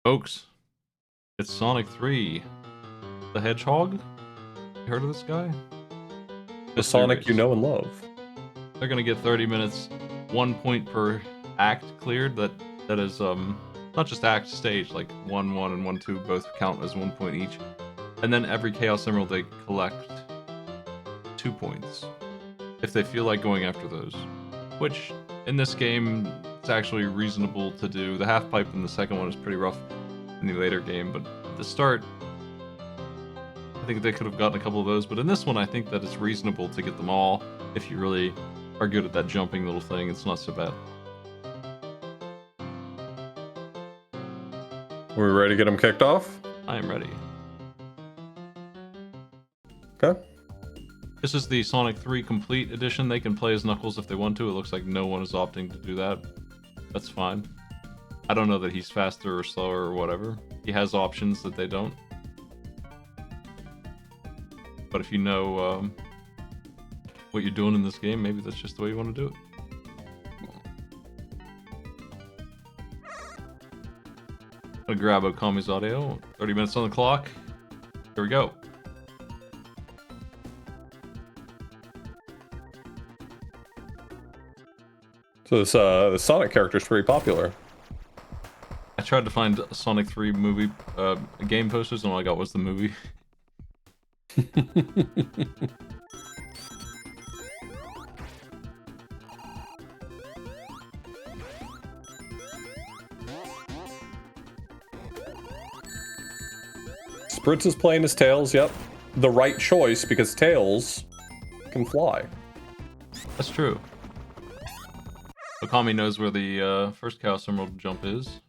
Folks, it's Sonic 3. The Hedgehog? You heard of this guy? The Sonic you know and love. They're gonna get 30 minutes, 1 point per act cleared. That is not just act, stage, like 1-1 and 1-2 both count as 1 point each. And then every Chaos Emerald they collect 2 points. If they feel like going after those. Which, in this game, it's actually reasonable to do. The half pipe in the second one is pretty rough in the later game, but at the start, I think they could have gotten a couple of those. But in this one, I think that it's reasonable to get them all. If you really are good at that jumping little thing, it's not so bad. We're ready to get them kicked off? I am ready. Okay. This is the Sonic 3 Complete Edition. They can play as Knuckles if they want to. It looks like no one is opting to do that. That's fine. I don't know that he's faster or slower or whatever. He has options that they don't. But if you know what you're doing in this game, maybe that's just the way you want to do it. I'll grab Okami's audio. 30 minutes on the clock. Here we go. So this the Sonic character is pretty popular. I tried to find Sonic 3 movie game posters, and all I got was the movie. Spritz is playing as Tails, yep. The right choice, because Tails can fly. That's true. Okami knows where the first Chaos Emerald jump is.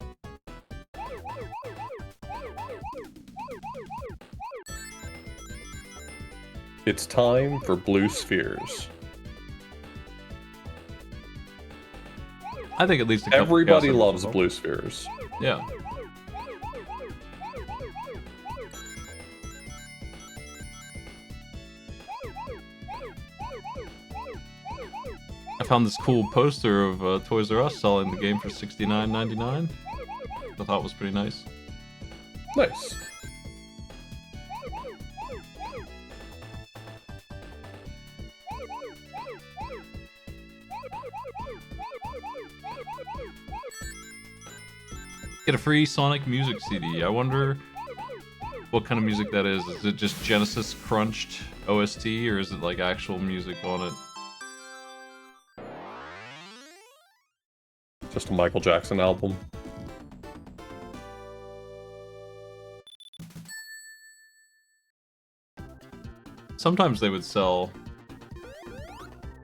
It's time for blue spheres. I think at least a couple Everybody Chaos loves Emeralds. blue spheres. Yeah. I found this cool poster of Toys R Us selling the game for $69.99. I thought it was pretty nice. Nice. Get a free Sonic music CD. I wonder what kind of music that is. Is it just Genesis crunched OST, or is it like actual music on it? Just a Michael Jackson album. Sometimes they would sell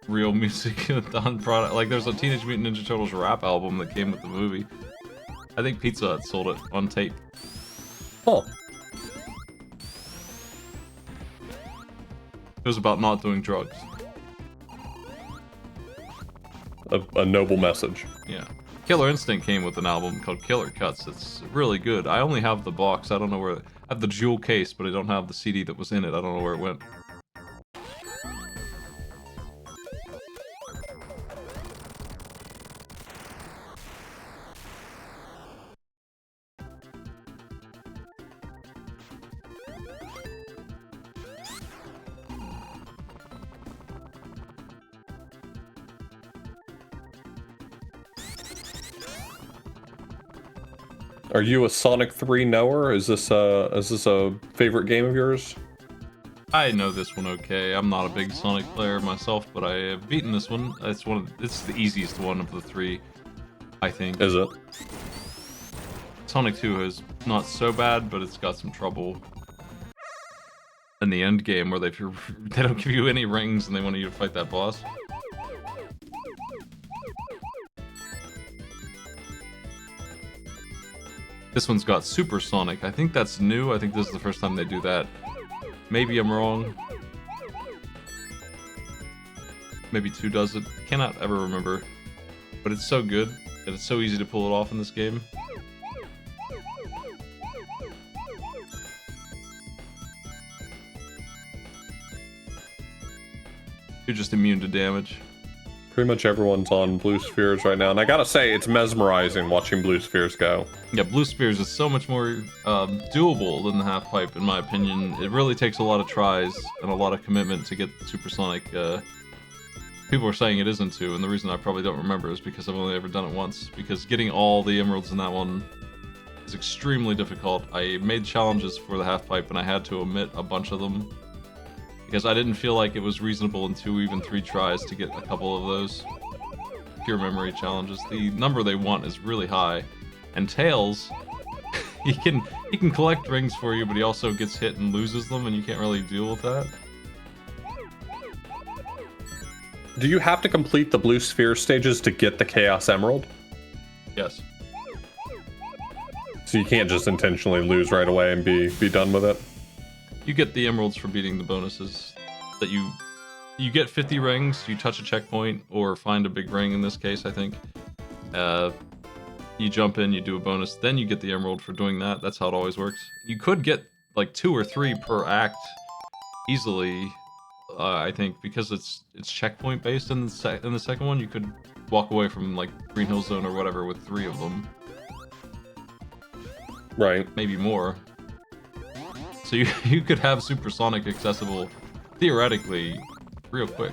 real music on product. Like there's a Teenage Mutant Ninja Turtles rap album that came with the movie. I think Pizza Hut sold it on tape. Oh. It was about not doing drugs. A noble message. Yeah. Killer Instinct came with an album called Killer Cuts. It's really good. I only have the box. I don't know where... I have the jewel case, but I don't have the CD that was in it. I don't know where it went. Are you a Sonic 3 knower? Is this a favorite game of yours? I know this one okay. I'm not a big Sonic player myself, but I have beaten this one. It's the easiest one of the three, I think. Is it? Sonic 2 is not so bad, but it's got some trouble in the end game where they don't give you any rings and they want you to fight that boss. This one's got Super Sonic. I think that's new. I think this is the first time they do that. Maybe I'm wrong. Maybe 2 does it. Cannot ever remember. But it's so good, and it's so easy to pull it off in this game. You're just immune to damage. Pretty much everyone's on blue spheres right now, and I gotta say, it's mesmerizing watching blue spheres go. Yeah, blue spheres is so much more doable than the half pipe, in my opinion. It really takes a lot of tries and a lot of commitment to get supersonic. People are saying it isn't too, and the reason I probably don't remember is because I've only ever done it once. Because getting all the emeralds in that one is extremely difficult. I made challenges for the half pipe, and I had to omit a bunch of them because I didn't feel like it was reasonable in 2, even 3 tries to get a couple of those pure memory challenges. The number they want is really high, and Tails, he can collect rings for you, but he also gets hit and loses them, and you can't really deal with that. Do you have to complete the blue sphere stages to get the Chaos Emerald? Yes. So you can't just intentionally lose right away and be done with it? You get the emeralds for beating the bonuses that you get 50 rings, you touch a checkpoint or find a big ring in this case, I think. You jump in, you do a bonus, then you get the emerald for doing that. That's how it always works. You could get like 2 or 3 per act easily, I think, because it's checkpoint based in the second one. You could walk away from like Green Hill Zone or whatever with 3 of them. Right. Maybe more. So you could have supersonic accessible, theoretically, real quick.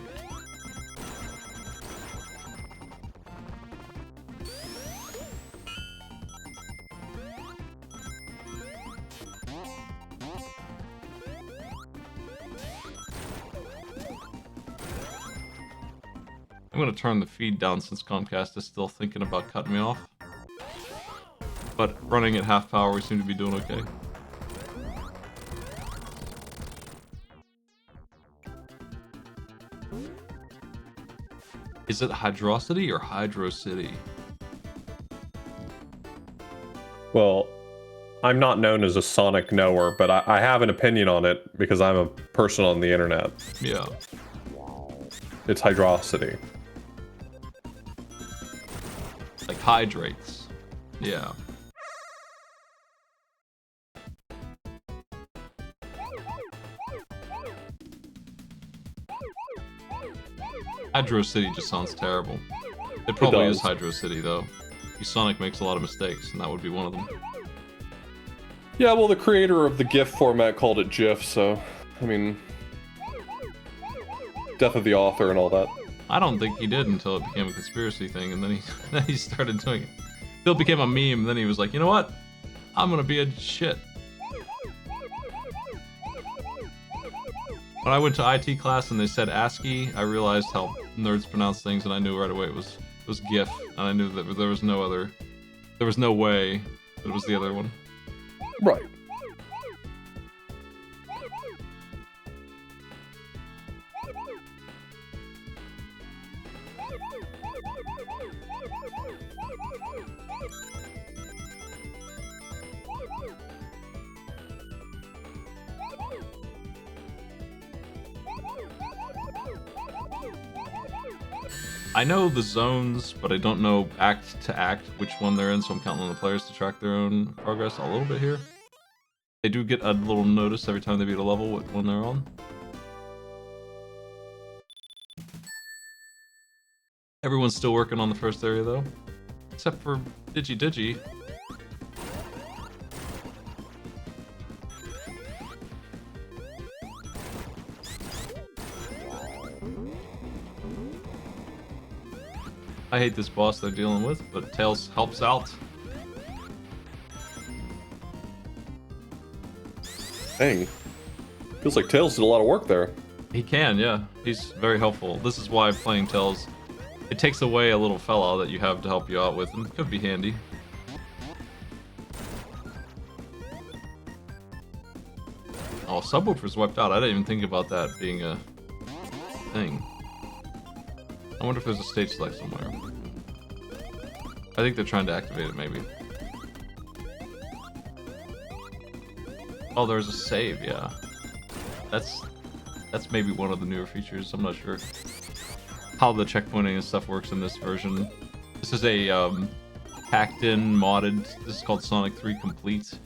I'm gonna turn the feed down since Comcast is still thinking about cutting me off. But running at half power, we seem to be doing okay. Is it Hydrocity or Hydro City? Well, I'm not known as a Sonic knower, but I have an opinion on it because I'm a person on the internet. Yeah. It's Hydrocity. Like hydrates. Yeah. Hydro City just sounds terrible. It probably is Hydro City, though. Sonic makes a lot of mistakes, and that would be one of them. Yeah, well, the creator of the GIF format called it GIF, so, I mean... Death of the author and all that. I don't think he did until it became a conspiracy thing, and then he started doing it. Still became a meme, and then he was like, you know what? I'm gonna be a shit. When I went to IT class and they said ASCII, I realized how nerds pronounce things, and I knew right away it was GIF, and I knew that there was no way that it was the other one. Right. I know the zones, but I don't know act to act which one they're in, so I'm counting on the players to track their own progress a little bit here. They do get a little notice every time they beat a level what one they're on. Everyone's still working on the first area though, except for Digi. I hate this boss they're dealing with, but Tails helps out. Dang. Feels like Tails did a lot of work there. He can, yeah. He's very helpful. This is why playing Tails, it takes away a little fella that you have to help you out with, and it could be handy. Oh, subwoofer's wiped out. I didn't even think about that being a thing. I wonder if there's a stage select somewhere. I think they're trying to activate it, maybe. Oh, there's a save, yeah. That's maybe one of the newer features. I'm not sure how the checkpointing and stuff works in this version. This is a packed-in, modded. This is called Sonic 3 Complete.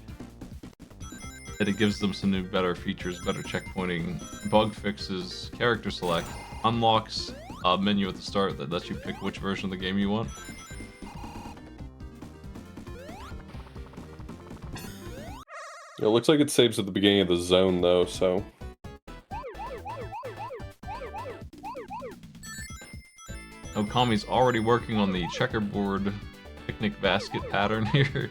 And it gives them some new, better features, better checkpointing, bug fixes, character select, unlocks menu at the start that lets you pick which version of the game you want. It looks like it saves at the beginning of the zone, though, so... Okami's already working on the checkerboard picnic basket pattern here.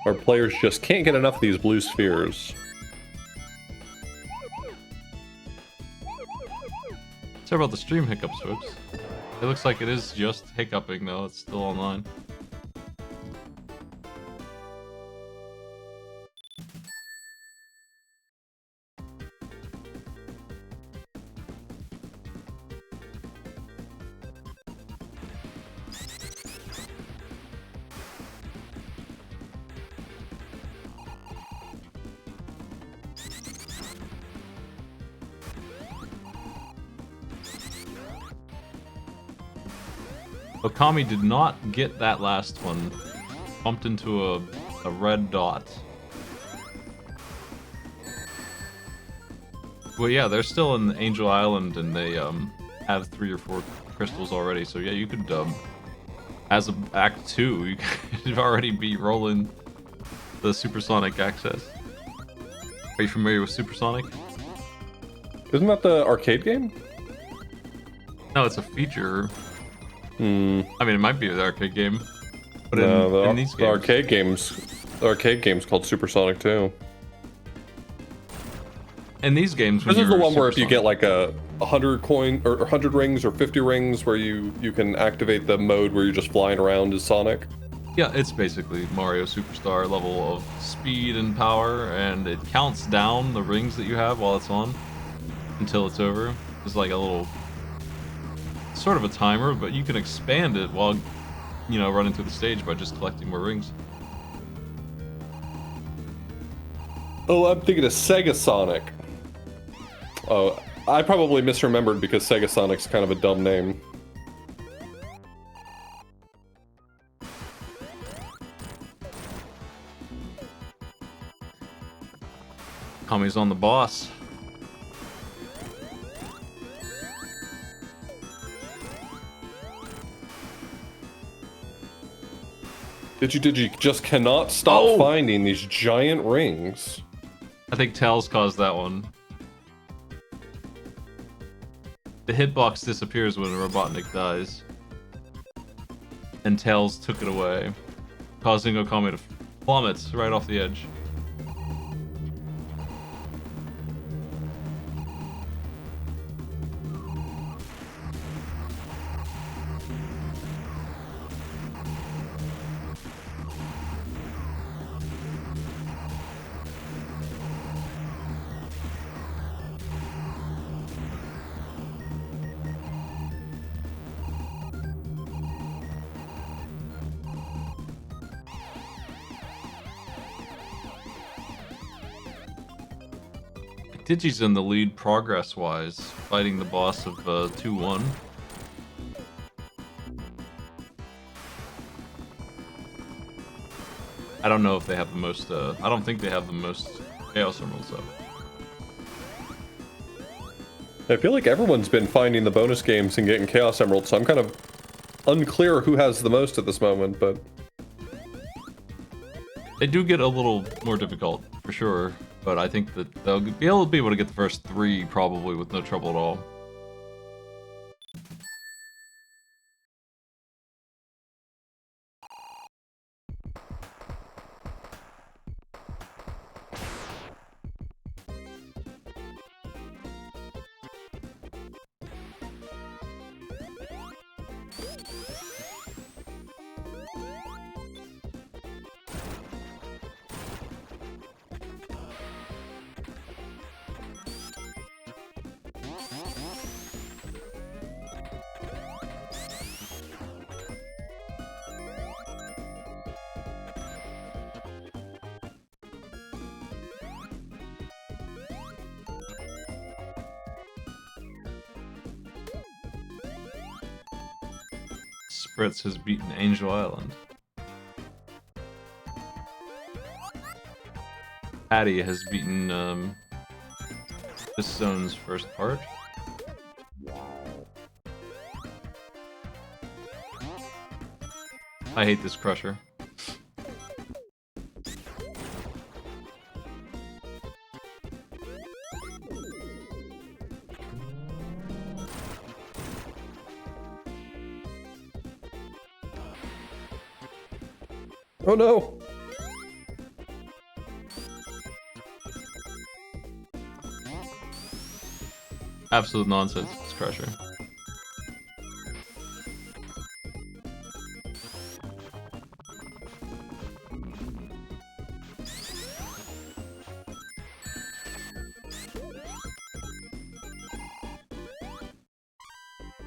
Our players just can't get enough of these blue spheres. Sorry about the stream hiccups, folks. It looks like it is just hiccuping, though. It's still online. Okami did not get that last one. Bumped into a red dot. Well, yeah, they're still in Angel Island, and they have 3 or 4 crystals already. So yeah, you could as of Act 2, you could already be rolling the supersonic access. Are you familiar with supersonic? Isn't that the arcade game? No, it's a feature. I mean, it might be the arcade game, but No, in these games, the arcade game's called Supersonic too. In these games, when This is the you're one where if you supersonic- get like a 100 coin or 100 rings or 50 rings, where you can activate the mode where you're just flying around as Sonic. Yeah, it's basically Mario Superstar level of speed and power, and it counts down the rings that you have while it's on until it's over. It's like a little, sort of a timer, but you can expand it while, you know, running through the stage by just collecting more rings. Oh, I'm thinking of Sega Sonic. Oh, I probably misremembered because Sega Sonic's kind of a dumb name. Kami's on the boss. Digi just cannot stop Oh! finding these giant rings. I think Tails caused that one. The hitbox disappears when Robotnik dies. And Tails took it away, causing Okami to plummet right off the edge. Digi's in the lead progress-wise, fighting the boss of 2-1. I don't know if they have the most, I don't think they have the most Chaos Emeralds, though. I feel like everyone's been finding the bonus games and getting Chaos Emeralds, so I'm kind of unclear who has the most at this moment, but... They do get a little more difficult, for sure, but I think that they'll be able to get the first 3 probably with no trouble at all. Spritz has beaten Angel Island. Patty has beaten this zone's first part. I hate this crusher. Oh no! Absolute nonsense, this crusher.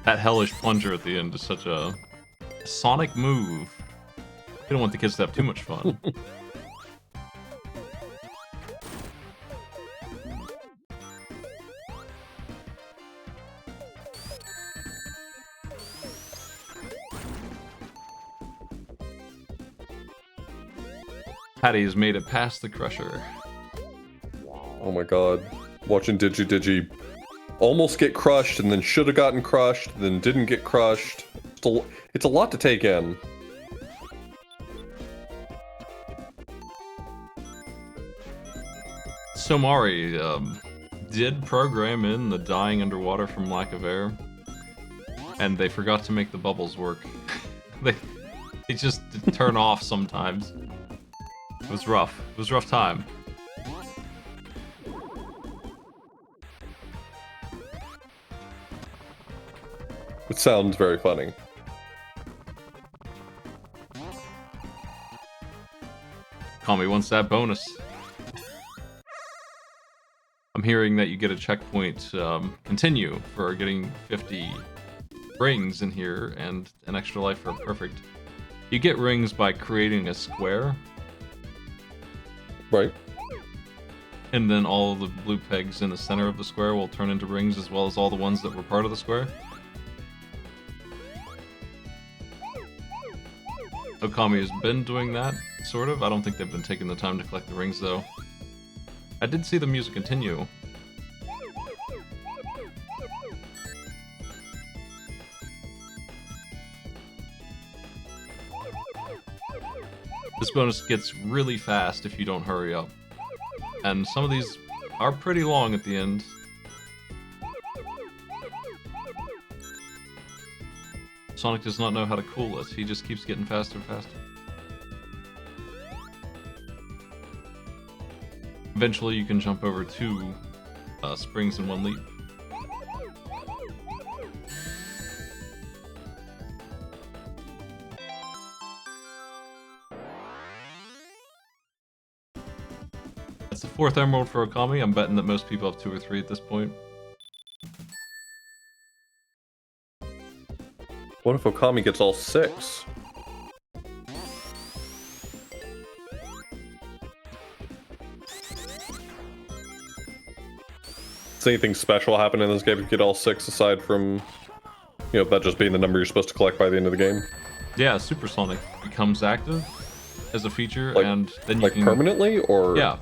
That hellish plunger at the end is such a Sonic move. You don't want the kids to have too much fun. Patty has made it past the crusher. Oh my god. Watching Digi almost get crushed, and then should have gotten crushed, then didn't get crushed. It's a lot to take in. Somari did program in the dying underwater from lack of air, and they forgot to make the bubbles work. they just turn off sometimes. It was rough. It was a rough time. It sounds very funny. Kami wants that bonus. I'm hearing that you get a checkpoint continue for getting 50 rings in here and an extra life for perfect. You get rings by creating a square. Right. And then all of the blue pegs in the center of the square will turn into rings, as well as all the ones that were part of the square. Okami has been doing that, sort of. I don't think they've been taking the time to collect the rings, though. I did see the music continue. This bonus gets really fast if you don't hurry up. And some of these are pretty long at the end. Sonic does not know how to cool it. He just keeps getting faster and faster. Eventually you can jump over 2 springs in one leap. That's the 4th emerald for Okami. I'm betting that most people have 2 or 3 at this point. What if Okami gets all 6? Does anything special happen in this game if you get all 6 aside from, you know, that just being the number you're supposed to collect by the end of the game? Yeah, Supersonic becomes active as a feature, Like, and then you can... permanently, or...? Yeah,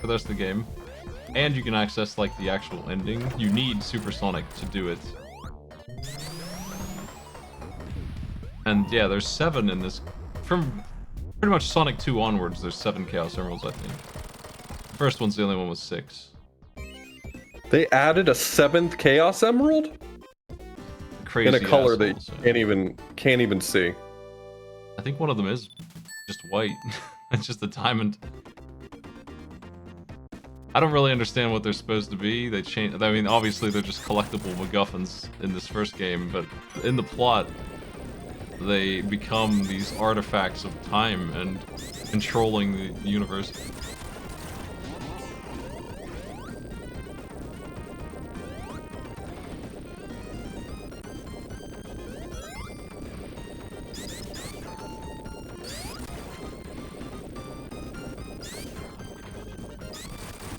for the rest of the game. And you can access, like, the actual ending. You need Supersonic to do it. And yeah, there's 7 in this. From pretty much Sonic 2 onwards, there's 7 Chaos Emeralds, I think. The first one's the only one with 6. They added a 7th Chaos Emerald? Crazy in a color that assholes, you can't even see. I think one of them is just white. It's just a diamond. I don't really understand what they're supposed to be. They change. I mean, obviously they're just collectible MacGuffins in this first game, but in the plot, they become these artifacts of time and controlling the universe.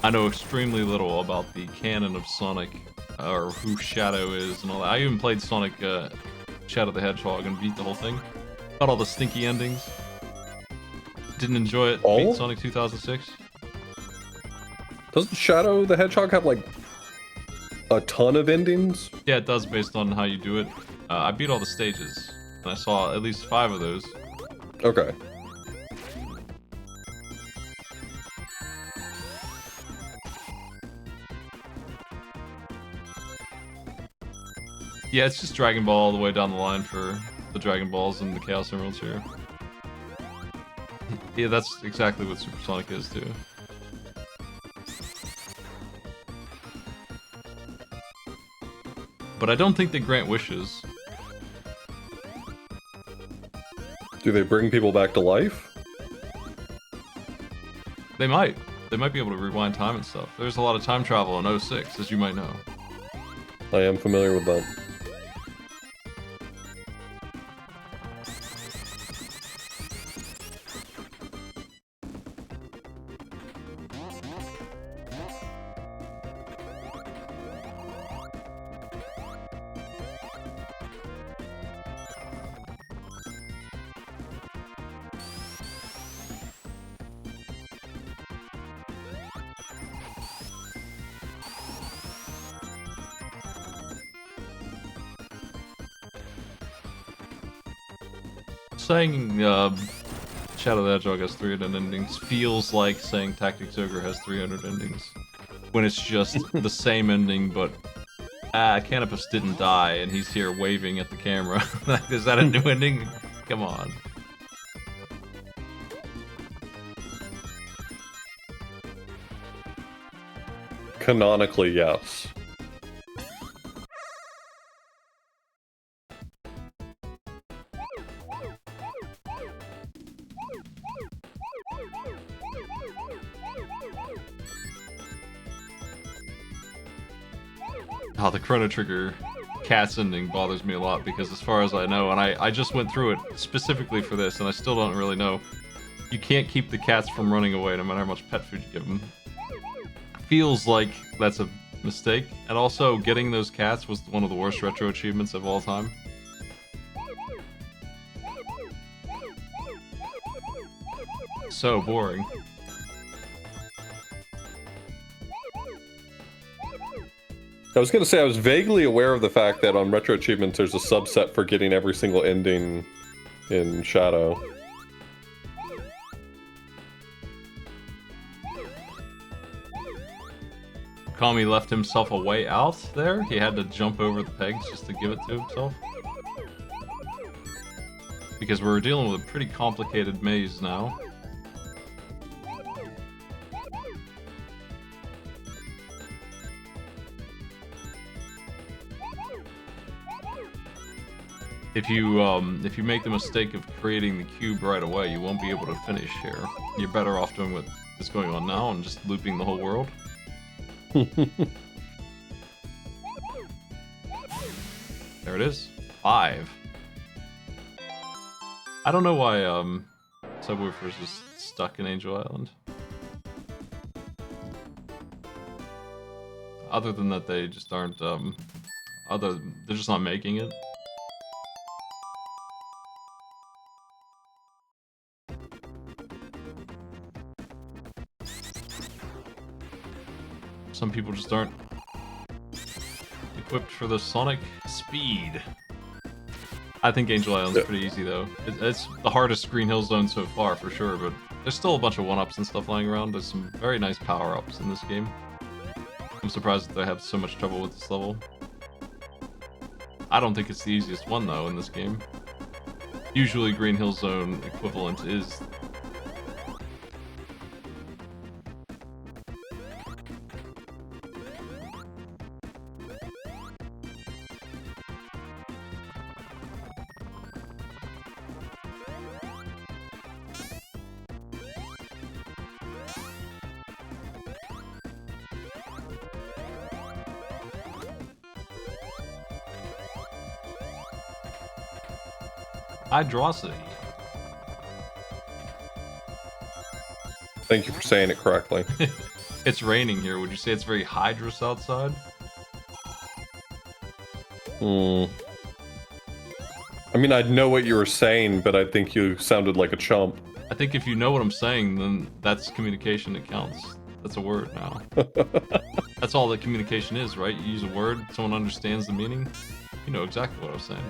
I know extremely little about the canon of Sonic, or who Shadow is and all that. I even played Sonic Shadow the Hedgehog and beat the whole thing. Got all the stinky endings. Didn't enjoy it. All? Beat Sonic 2006. Doesn't Shadow the Hedgehog have like a ton of endings? Yeah, it does based on how you do it. I beat all the stages, and I saw at least 5 of those. Okay. Yeah, it's just Dragon Ball all the way down the line for the Dragon Balls and the Chaos Emeralds here. Yeah, that's exactly what Supersonic is too. But I don't think they grant wishes. Do they bring people back to life? They might. They might be able to rewind time and stuff. There's a lot of time travel in 06, as you might know. I am familiar with that. Saying Shadow the Hedgehog has 300 endings feels like saying Tactics Ogre has 300 endings. When it's just the same ending, but Canopus didn't die and he's here waving at the camera. Is that a new ending? Come on. Canonically, yes. Oh, the Chrono Trigger Cats ending bothers me a lot because as far as I know, and I just went through it specifically for this and I still don't really know, you can't keep the cats from running away no matter how much pet food you give them. Feels like that's a mistake. And also, getting those cats was one of the worst retro achievements of all time. So boring. I was gonna say I was vaguely aware of the fact that on retro achievements there's a subset for getting every single ending in Shadow. Kami left himself a way out there. He had to jump over the pegs just to give it to himself. Because we're dealing with a pretty complicated maze now. If you make the mistake of creating the cube right away, you won't be able to finish here. You're better off doing what is going on now and just looping the whole world. There it is. 5. I don't know why Subwoofer's just stuck in Angel Island. Other than that, they just aren't they're just not making it. Some people just aren't equipped for the Sonic speed. I think Angel Island's pretty easy though. It's the hardest Green Hill Zone so far for sure, but there's still a bunch of 1-ups and stuff lying around. There's some very nice power-ups in this game. I'm surprised that they have so much trouble with this level. I don't think it's the easiest one though in this game. Usually Green Hill Zone equivalent is Hydrosity. Thank you for saying it correctly. It's raining here. Would you say it's very hydrous outside? I mean, I know what you were saying, but I think you sounded like a chump. I think if you know what I'm saying, then that's communication that counts. That's a word now. That's all that communication is, right? You use a word, someone understands the meaning. You know exactly what I was saying.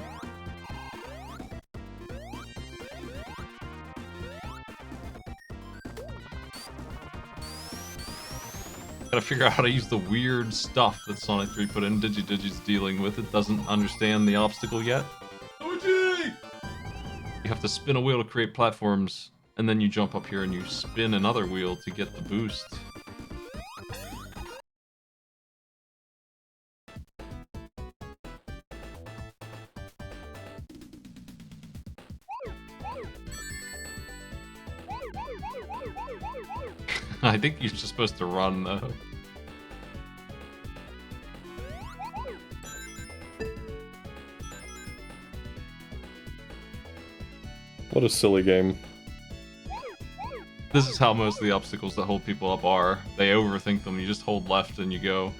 Gotta figure out how to use the weird stuff that Sonic 3 put in. Digi's dealing with. It doesn't understand the obstacle yet. You have to spin a wheel to create platforms, and then you jump up here and you spin another wheel to get the boost. I think you're just supposed to run, though. What a silly game. This is how most of the obstacles that hold people up are. They overthink them. You just hold left and you go.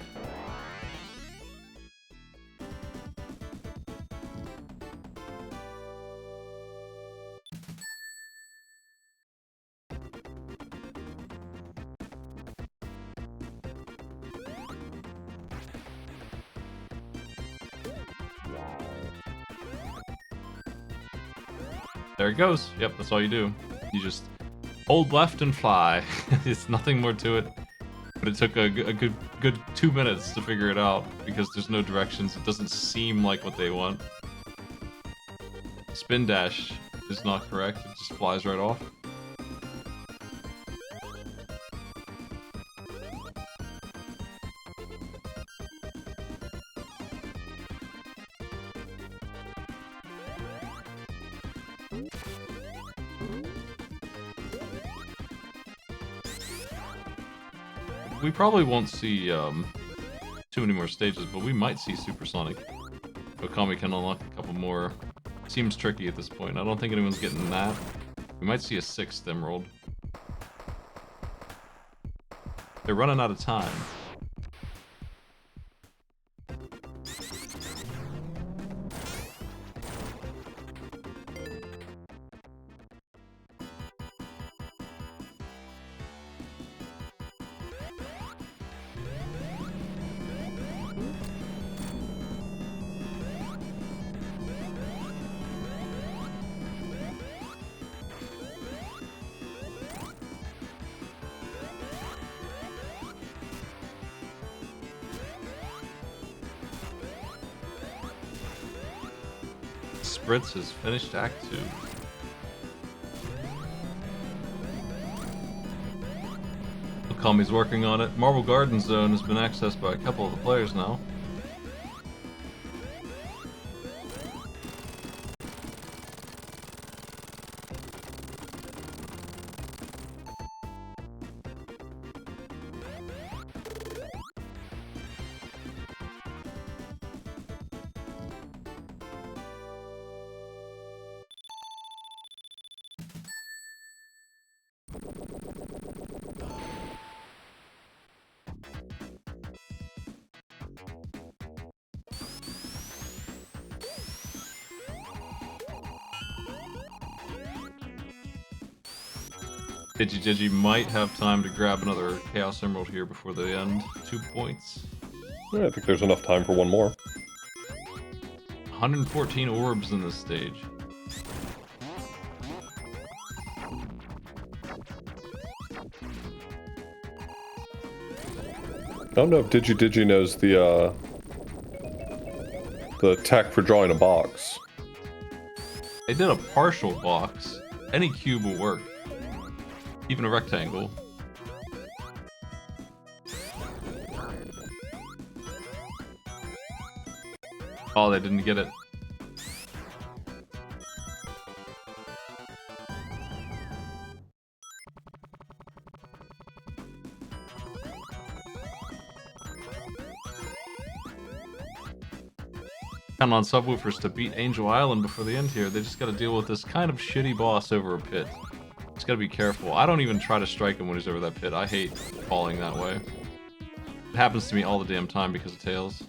There it goes. Yep, that's all you do. You just hold left and fly. It's nothing more to it. But it took a good 2 minutes to figure it out because there's no directions. It doesn't seem like what they want. Spin dash is not correct. It just flies right off. We probably won't see too many more stages, but we might see Supersonic. Okami can unlock a couple more. Seems tricky at this point. I don't think anyone's getting that. We might see a 6th emerald. They're running out of time. Spritz has finished Act 2. Okami's working on it. Marble Garden Zone has been accessed by a couple of the players now. Digi might have time to grab another Chaos Emerald here before the end. 2 points. Yeah, I think there's enough time for one more. 114 orbs in this stage. I don't know if Digi knows the tech for drawing a box. They did a partial box. Any cube will work. Even a rectangle. Oh, they didn't get it. Count on subwoofers to beat Angel Island before the end here. They just gotta deal with this kind of shitty boss over a pit. Just gotta be careful. I don't even try to strike him when he's over that pit. I hate falling that way. It happens to me all the damn time because of Tails.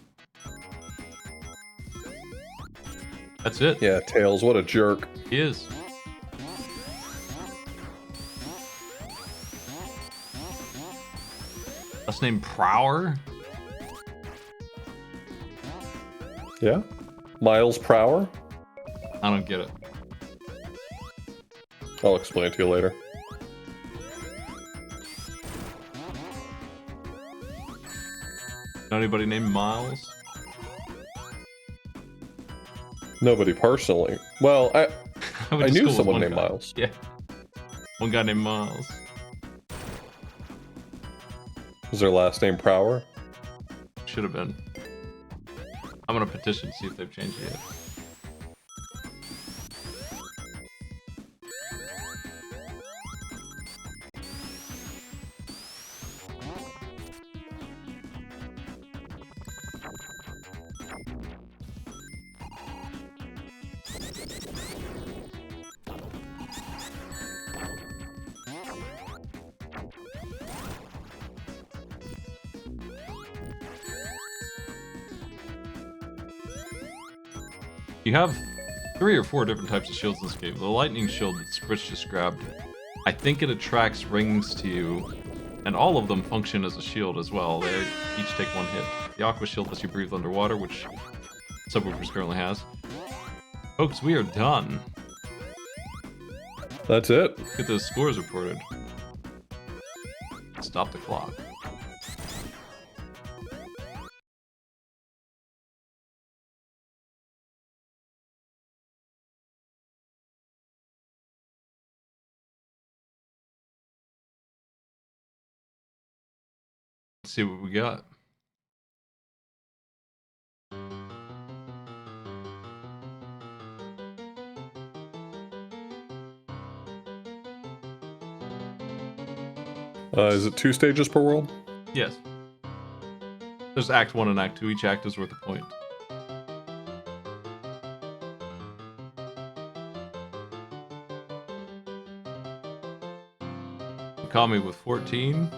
That's it. Yeah, Tails, what a jerk. He is. Last name Prower? Yeah? Miles Prower? I don't get it. I'll explain it to you later. Know anybody named Miles? Nobody personally. Well, I went to knew school with someone one named guy. Miles. Yeah. One guy named Miles. Was their last name Prower? Should have been. I'm gonna petition to see if they've changed it yet. You have 3 or 4 different types of shields in this game. The lightning shield that Spritz just grabbed, I think it attracts rings to you, and all of them function as a shield as well. They each take 1 hit. The aqua shield lets you breathe underwater, which Subwoofers currently has. Folks, we are done. That's it. Get those scores reported. Stop the clock. Let's see what we got. Is it 2 stages per world? Yes. There's Act 1 and Act 2. Each act is worth a point. Kami with 14.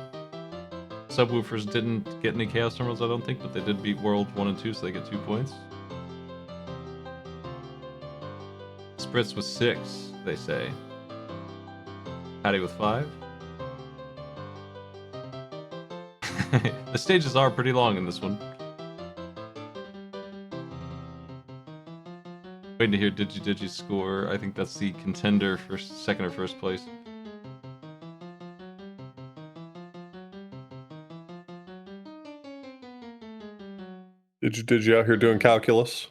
Subwoofers didn't get any Chaos Emeralds, I don't think, but they did beat World 1 and 2, so they get 2 points. Spritz with 6, they say. Patty with 5. The stages are pretty long in this one. Waiting to hear Digi's score. I think that's the contender for 2nd or 1st place. Did you out here doing calculus?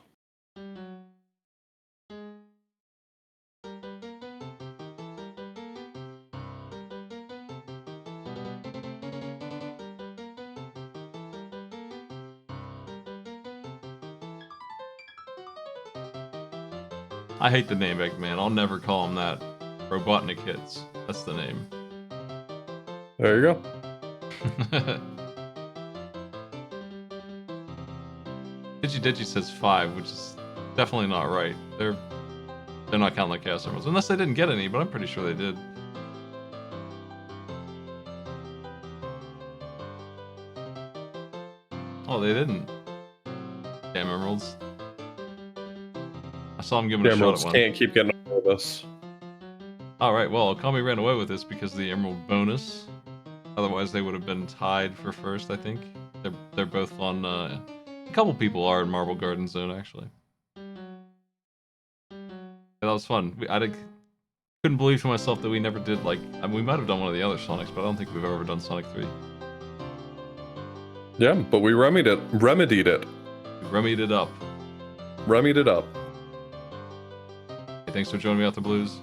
I hate the name Eggman. I'll never call him that. Robotnik Hits. That's the name. There you go. Digi says 5, which is definitely not right. They're not counting like Chaos Emeralds. Unless they didn't get any, but I'm pretty sure they did. Oh, they didn't. Damn Emeralds. I saw him giving a shot at one. Can't keep getting away with this. Alright, well, Kami ran away with this because of the Emerald bonus. Otherwise, they would have been tied for 1st, I think. They're both on, a couple people are in Marble Garden Zone, actually. Yeah, that was fun. I couldn't believe to myself that we never did, like... I mean, we might have done one of the other Sonics, but I don't think we've ever done Sonic 3. Yeah, but we remedied it. We remedied it up. Remedied it up. Hey, thanks for joining me out the blues.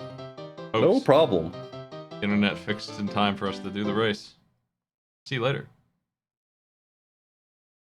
No problem. Internet fixed in time for us to do the race. See you later.